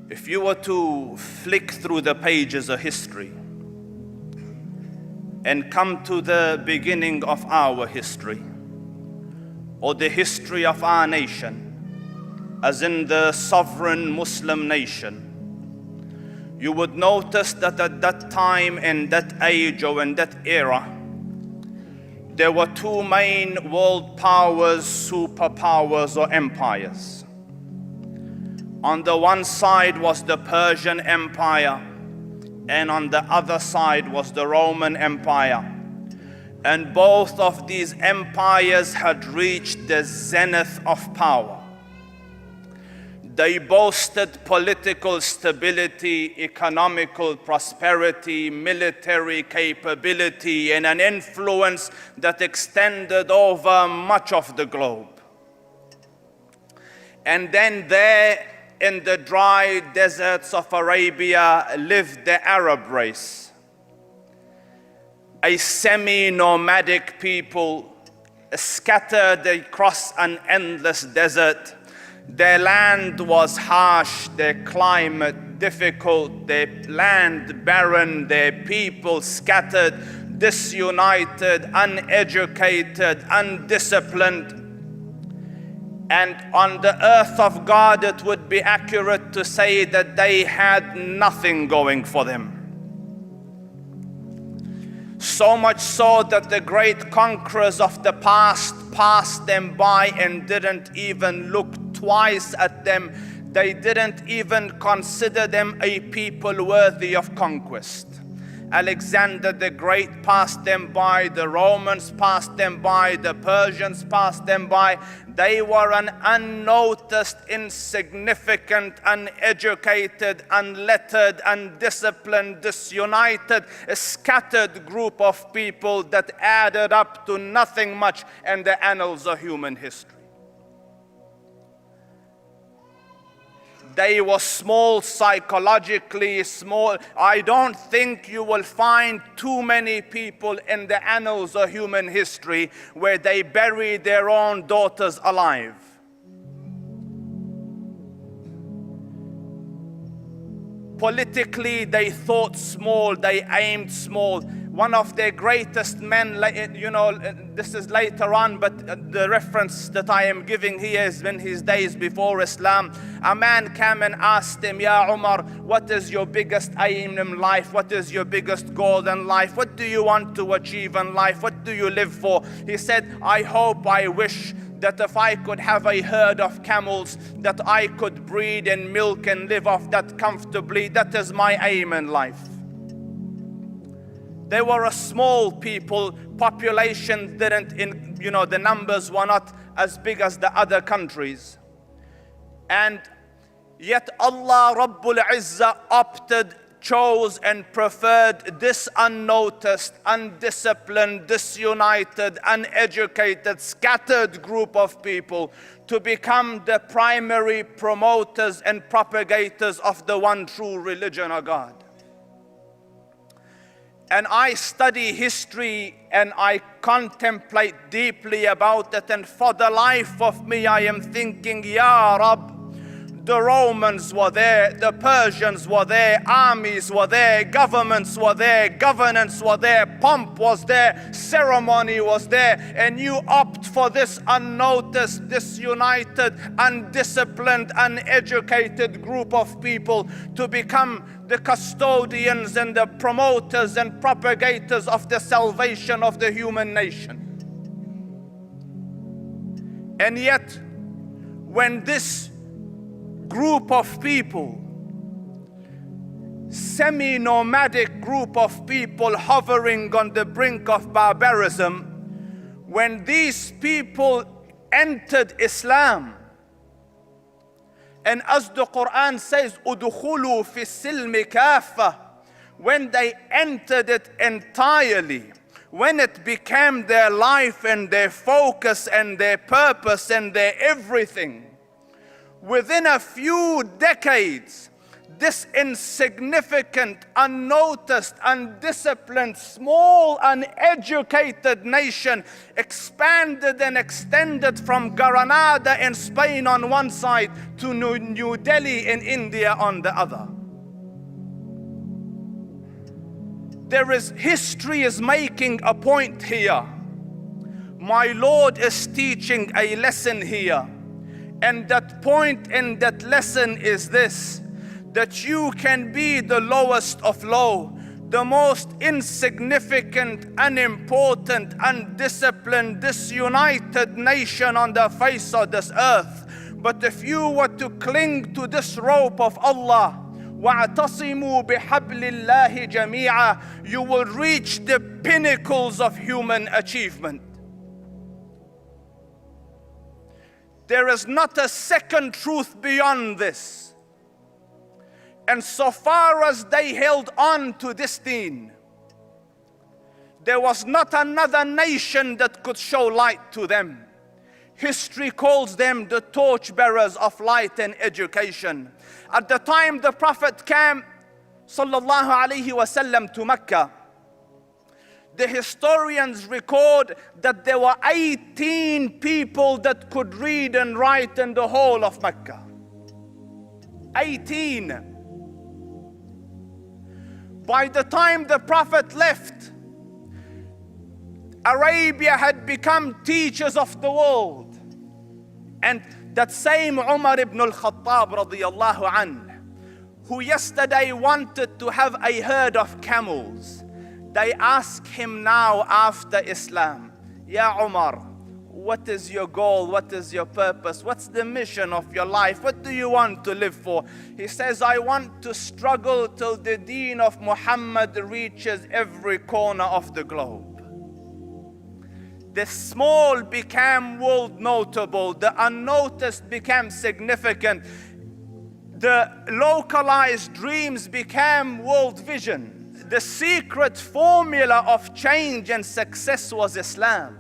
If you were to flick through the pages of history and come to the beginning of our history, or the history of our nation, as in the sovereign Muslim nation, you would notice that at that time, in that age or in that era, there were two main world powers, superpowers or empires. On the one side was the Persian Empire, and on the other side was the Roman Empire. And both of these empires had reached the zenith of power. They boasted political stability, economical prosperity, military capability, and an influence that extended over much of the globe. And then there, in the dry deserts of Arabia, lived the Arab race, a semi-nomadic people scattered across an endless desert. Their land was harsh, their climate difficult, their land barren, their people scattered, disunited, uneducated, undisciplined. And on the earth of God, it would be accurate to say that they had nothing going for them. So much so that the great conquerors of the past passed them by and didn't even look twice at them. They didn't even consider them a people worthy of conquest. Alexander the Great passed them by, the Romans passed them by, the Persians passed them by. They were an unnoticed, insignificant, uneducated, unlettered, undisciplined, disunited, scattered group of people that added up to nothing much in the annals of human history. They were small, psychologically small. I don't think you will find too many people in the annals of human history where they bury their own daughters alive. Politically, they thought small, they aimed small. One of their greatest men, this is later on, but the reference that I am giving here is in his days before Islam. A man came and asked him, Ya Umar, what is your biggest aim in life? What is your biggest goal in life? What do you want to achieve in life? What do you live for? He said, I wish that if I could have a herd of camels, that I could breed and milk and live off that comfortably. That is my aim in life. They were a small people, population the numbers were not as big as the other countries. And yet Allah Rabbul Izzah chose and preferred this unnoticed, undisciplined, disunited, uneducated, scattered group of people to become the primary promoters and propagators of the one true religion of God. And I study history and I contemplate deeply about it, and for the life of me I am thinking, Ya Rab, the Romans were there, the Persians were there, armies were there, governments were there, governance were there, pomp was there, ceremony was there, and you opt for this unnoticed, disunited, undisciplined, uneducated group of people to become the custodians and the promoters and propagators of the salvation of the human nation. And yet, when this group of people, semi-nomadic group of people hovering on the brink of barbarism, when these people entered Islam, and as the Quran says, "Udkhulu fi silmi kafa," when they entered it entirely, when it became their life and their focus and their purpose and their everything, within a few decades, this insignificant, unnoticed, undisciplined, small, uneducated nation expanded and extended from Granada in Spain on one side to New Delhi in India on the other. History is making a point here. My Lord is teaching a lesson here. And that point in that lesson is this: that you can be the lowest of low, the most insignificant, unimportant, undisciplined, disunited nation on the face of this earth. But if you were to cling to this rope of Allah, وَاعْتَصِمُوا بِحَبْلِ اللَّهِ جَمِيعًا, you will reach the pinnacles of human achievement. There is not a second truth beyond this. And so far as they held on to this deen, there was not another nation that could show light to them. History calls them the torchbearers of light and education. At the time the Prophet came, sallallahu alaihi wasallam, to Mecca, the historians record that there were 18 people that could read and write in the whole of Mecca. 18. By the time the Prophet left, Arabia had become teachers of the world. And that same Umar ibn al-Khattab radiyallahu anhu, who yesterday wanted to have a herd of camels, they ask him now after Islam, Ya Umar, what is your goal? What is your purpose? What's the mission of your life? What do you want to live for? He says, I want to struggle till the deen of Muhammad reaches every corner of the globe. The small became world notable. The unnoticed became significant. The localized dreams became world vision. The secret formula of change and success was Islam.